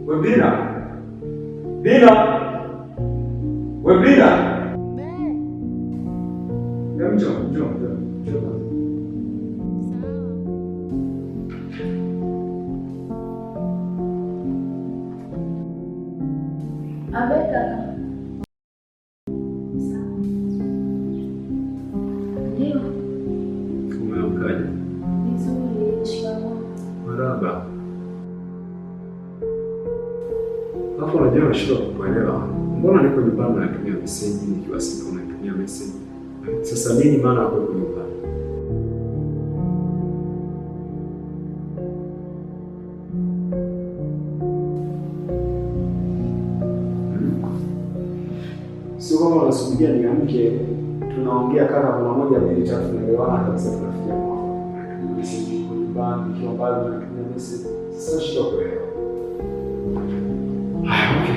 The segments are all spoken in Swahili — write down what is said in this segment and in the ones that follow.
Weblina. Bina. Weblina. Njoo. Abeka. Ndio. Umeamkaje? Nzuri, shikamoo. Marhaba. Hapo unajua nashindwa kukuelewa. Mbona niko nyumbani natumia message nikiwa siku natumia message? Sasa nini maana hapo uko nyumbani? Sio kama unasubiria niamke, tunaongea kama kuna moja mbili tatu tunaelewana kabisa tunafikia mwafaka. Message iko nyumbani nikiwa mbali natumia message. Sasa shida kuelewa. Okay.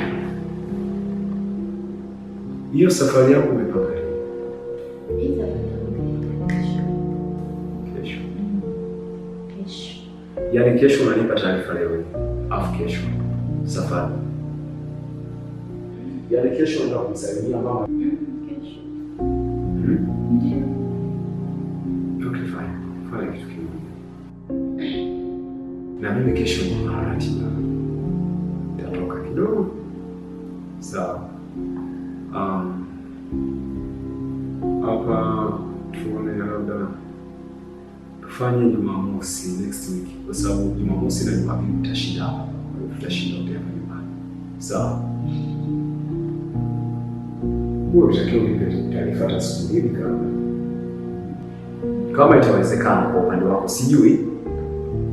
Hiyo safari yako umepanga lini? Kesho. Yaani kesho unanipa taarifa leo. Afu kesho safari. Yaani kesho ndio kumsalimia mama. Kesho. Ndio. Okay, fine. Fanya kitu kingine. Na mimi kesho ni ratiba. Nitatoka kidogo. Sawa. Hapa tuone labda tufanye Jumamosi next week, kwa sababu Jumamosi na Jumapili tutashinda hapa. Tutashinda wote hapa nyumbani. Sawa. Wewe unatakiwa unipe taarifa hata siku mbili kama itawezekana kwa upande wako, sijui.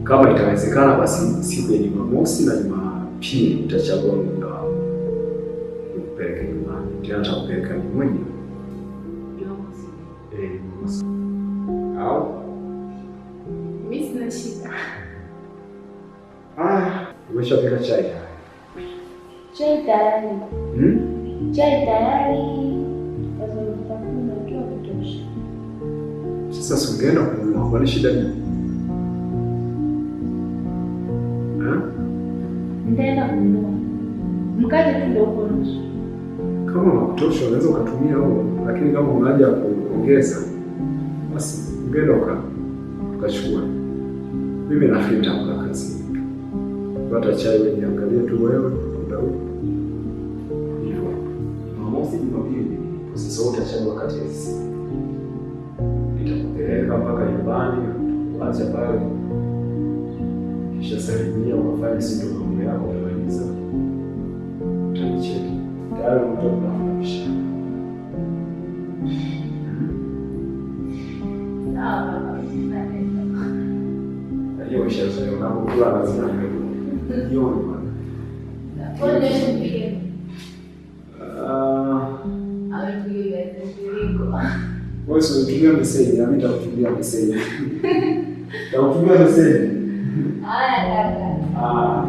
Kama itawezekana basi siku ya Jumamosi na Jumapili utachagua muda wako. Kupeleka nyumbani. Tena kupeleka ni mwenyewe. Jumamosi. Au? Mimi sina shida. Umeshapika chai? Chai tayari. Chai tayari. Sasa tutakunywa tu kutosha. Sasa sungeenda kununua, kwani shida nini? Nitaenda kununua. Mkate tu ndio uko nusu. Kama unakutosha unaweza ukatumia huo, lakini kama una haja ya kuongeza basi ungeenda ukachukua. Mimi nafikiri nitaamka kazi. Pata chai wewe, niangalie tu wewe muda huu. Hivyo. Jumamosi, Jumapili, sasa utachagua kati ya hizi. Nitakupeleka mpaka nyumbani, uache pale. Kisha salimia unafanya situ mambo yako unamaliza. Utanicheki. Tayari mtoto anafikisha. Hiyo ishazoea unapokula lazima ndio. Hiyo ni bwana. Kwa nini nipige? Amepiga mzigo. Wewe unatumia message, na mimi nitakutumia message. Nitakutumia message. Haya kaka.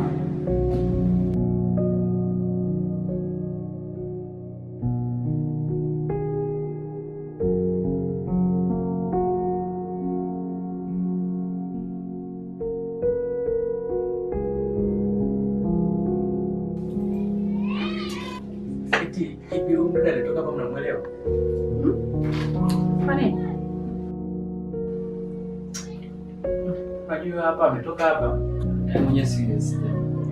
Hivi huyu mdada alitoka hapa mnamuelewa? Kwa nini? unajua hapa ametoka hapa. Mwenye serious.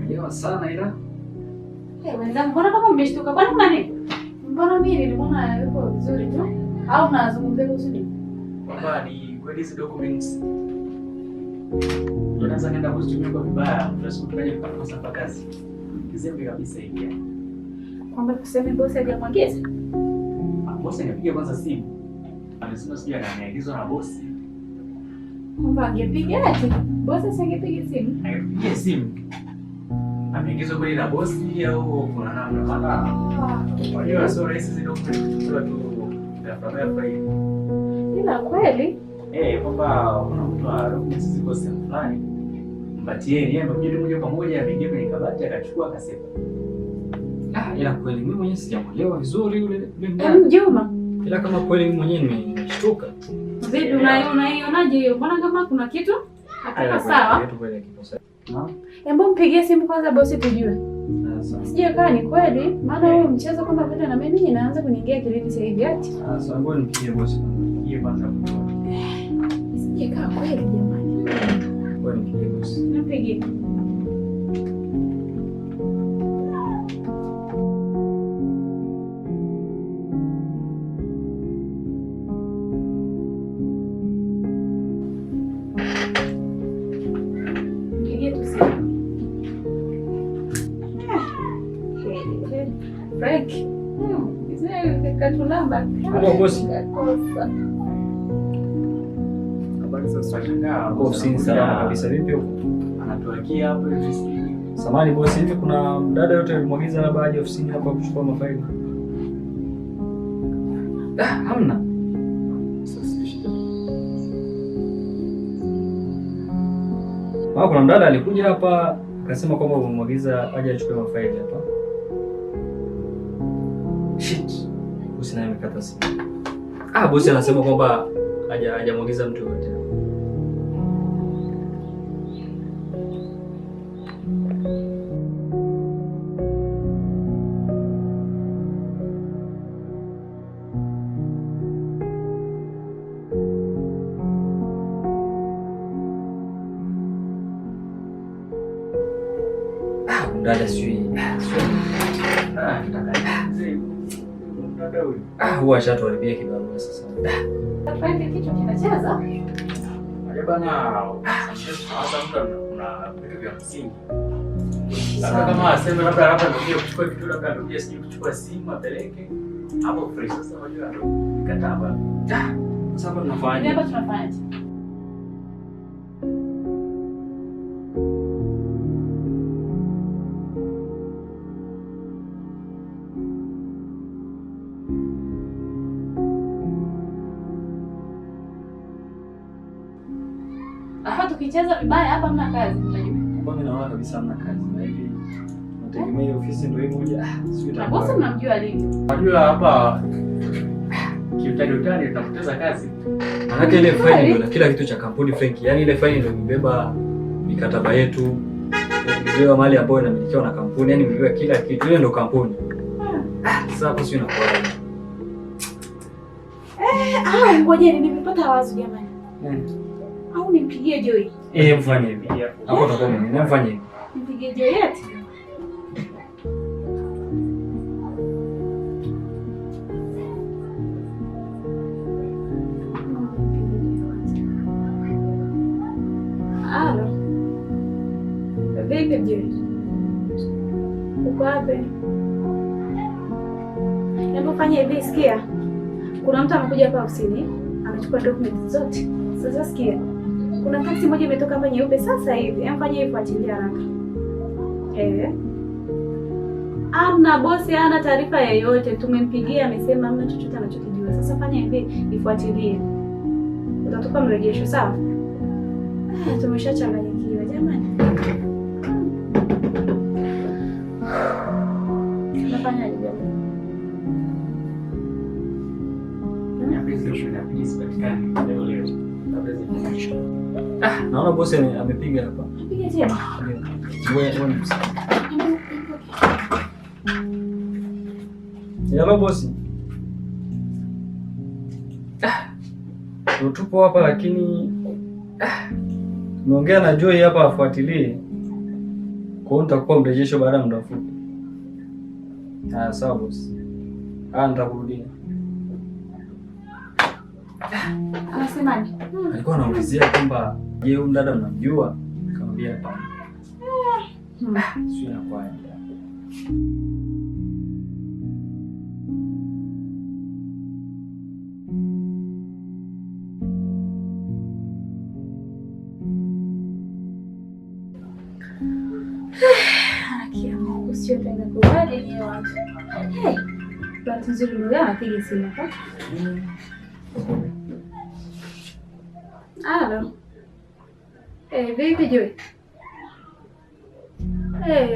Elewa sana ila. Wenzangu, mbona kama mmeshtuka? Kwani kuna nini? Mbona mimi nilimuona yuko vizuri tu? Au unazungumzia kuhusu nini? Kwamba ni kweli hizo documents. Unaweza kwenda kuzitumia kwa vibaya, tunasema tukaje kukosa hapa kazi. Kizembe kabisa hivi. Kwamba tuseme bosi hajamwagiza? Bosi anapiga kwanza simu. Anasema sijui anaagizwa na bosi. Kwamba angepiga ati bosi asingepiga simu? Angepiga simu. Ameingizwa kweli na bosi au kuna namna kana? Kwa hiyo sio rahisi zile kutoa tu gafara hivi. Ila kweli kwamba kuna mtu wa documents ziko sehemu fulani. Mpatie yeye amekuja moja kwa moja ameingia kwenye kabati akachukua akasema. Ila kweli mimi mwenyewe sijamuelewa vizuri yule mdada. Juma. Ila kama kweli mimi mwenyewe nimeshtuka. Vipi unaionaje hiyo? Mbona kama kuna kitu? Hakika sawa. Hebu mpigie simu kwanza bosi tujue. Sije kaa ni kweli, maana huo mchezo kama vile na mimi inaanza kuniingia akilini sasa hivi ati. Sasa ngoja nipigie bosi. Nipigie kwanza. Sije kaa kweli jamani. Ngoja nipigie bosi. Nipigie. Frank. Katulamba. Halo bosi. Habari za sasa. Bosi salama kabisa, vipi huko? Anatuakia hapo hivi sikini. Samahani bosi, hivi kuna mdada yote alimwagiza labda aje ofisini hapa kuchukua mafaili? Hamna. Kuna mdada alikuja hapa akasema kwamba umemwagiza aje achukue mafaili hapa. Shit. Bosi naye amekata simu. Bosi anasema kwamba hajamwagiza mtu yote. Dada sijui. Huwa ashatuharibia kibarua sasa. Frank kichwa kinacheza. Bana, sasa kuna vitu vya msingi. Labda kama aseme labda hapa ndio kuchukua kitu labda ndio sije kuchukua simu apeleke. Hapo fresh sasa unajua ndio mikataba. Sasa hapa tunafanya. Hapa tunafanya. Hapa tukicheza vibaya hapa hamna kazi unajua. Mimi naona kabisa hamna kazi. Na hivi nategemea ofisi ndio hiyo moja. Sio tatizo. Bosi mnamjua lini? Unajua hapa kiutani tunapoteza kazi. Maana ile faini ndio kila kitu cha kampuni Frank. Yaani ile faini ndio imebeba mikataba yetu. Imebeba mali ambayo inamilikiwa na kampuni, yaani imebeba kila kitu. Ile ndio kampuni. Sasa hapo sio inakuwa. Ngoja nimepata wazo jamani. Au nimpigie Joy? Mfanye hivi. Hapo utakuwa mimi. Mfanye hivi. Nipigie Joy eti? Halo. Vipi Joy? Uko wapi? Hebu fanya hivi, sikia. Kuna mtu amekuja hapa ofisini, amechukua documents zote. Sasa sikia. Kuna taksi moja imetoka hapa nyeupe sasa hivi. Fanya hivyo, achilia haraka. Ana bosi hana taarifa yoyote. Tumempigia amesema hamna chochote anachokijua. Sasa fanya hivi, ifuatilie. Utatupa mrejesho, sawa? Tumeshachanganyikiwa jamani. Tunafanya hivi. Naona bosi amepiga hapa. Piga tena. Wewe Hello bosi. Tupo hapa lakini Nimeongea na Joy hapa afuatilie. Kwa hiyo nitakupa mrejesho baada ya muda mfupi. Sawa boss. Nitakurudia. Anasemaje? Alikuwa anaulizia kwamba je, huyu dada mnamjua? Nikamwambia hapana. Sio inakuwaje? Sio tena kuwaje ni watu. Bahati nzuri ndio anapiga simu hapa. Halo. Vipi Joy?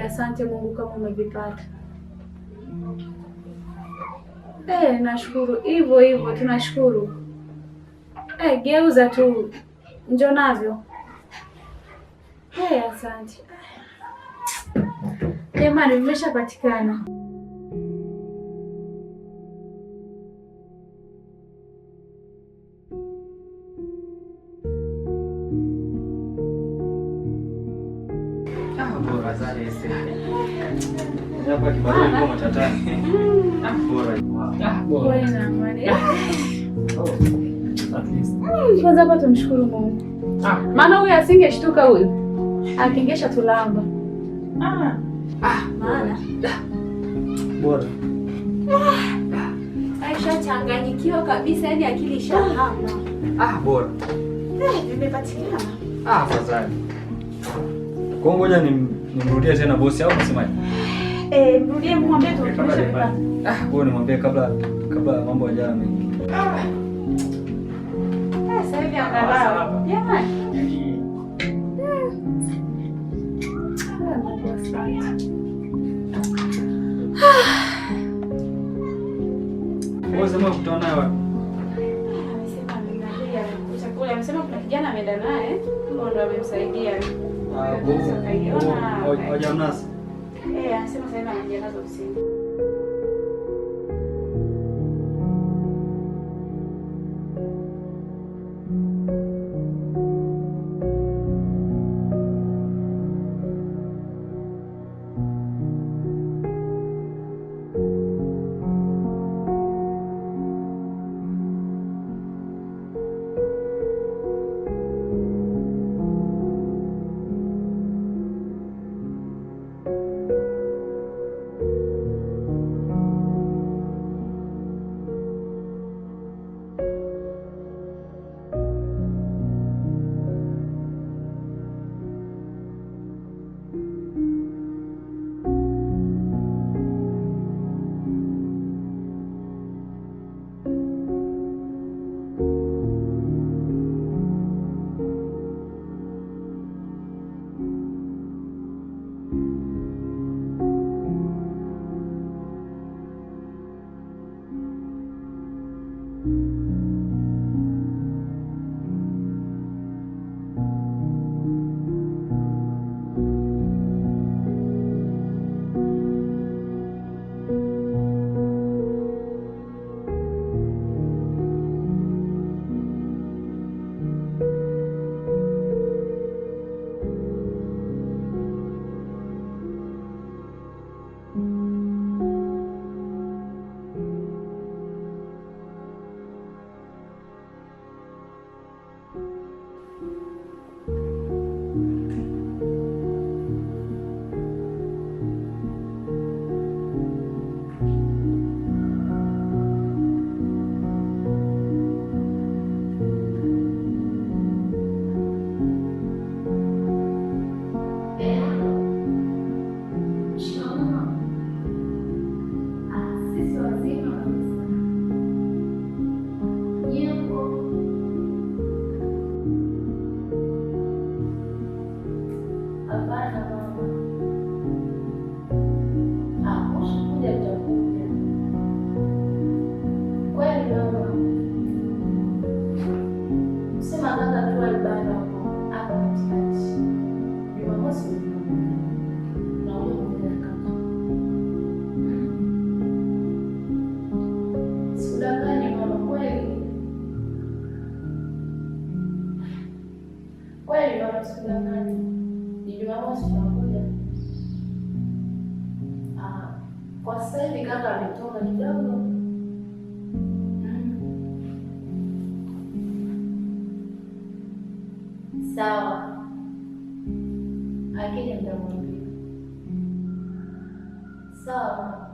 Asante Mungu kama umevipata. Nashukuru. Hivyo hivyo tunashukuru. Geuza tu. Njoo navyo. Asante. Jamani, vimeshapatikana. Bora sana ese. Hapa kibarua iko matatani. Bora. Bora. Bora mwana. At least. Kwanza hapa tumshukuru Mungu. Maana huyu asingeshtuka huyu. Akingesha tulamba. Maana bora. Aisha changanyikiwa kabisa, yani akili shahama. Bora. Nimepatikana. Afadhali. Kwa ngoja nimrudie tena bosi au unasemaje? Mrudie mwambie tumetumesha vipande. Wewe nimwambie kabla mambo hayajawa mengi. Sasa hivi angalau. Jamani. Wewe sema kutana naye wapi? Amesema kuna kijana ameenda naye, ndio amemsaidia. Hajamnasa. Anasema sasa anajiandaa nazo ofisini. Kweli baba, sikudanganya. Ni Jumamosi tunakuja. Kwa sasa hivi kaka ametoka kidogo. Sawa. Akija nitamwambia. Sawa.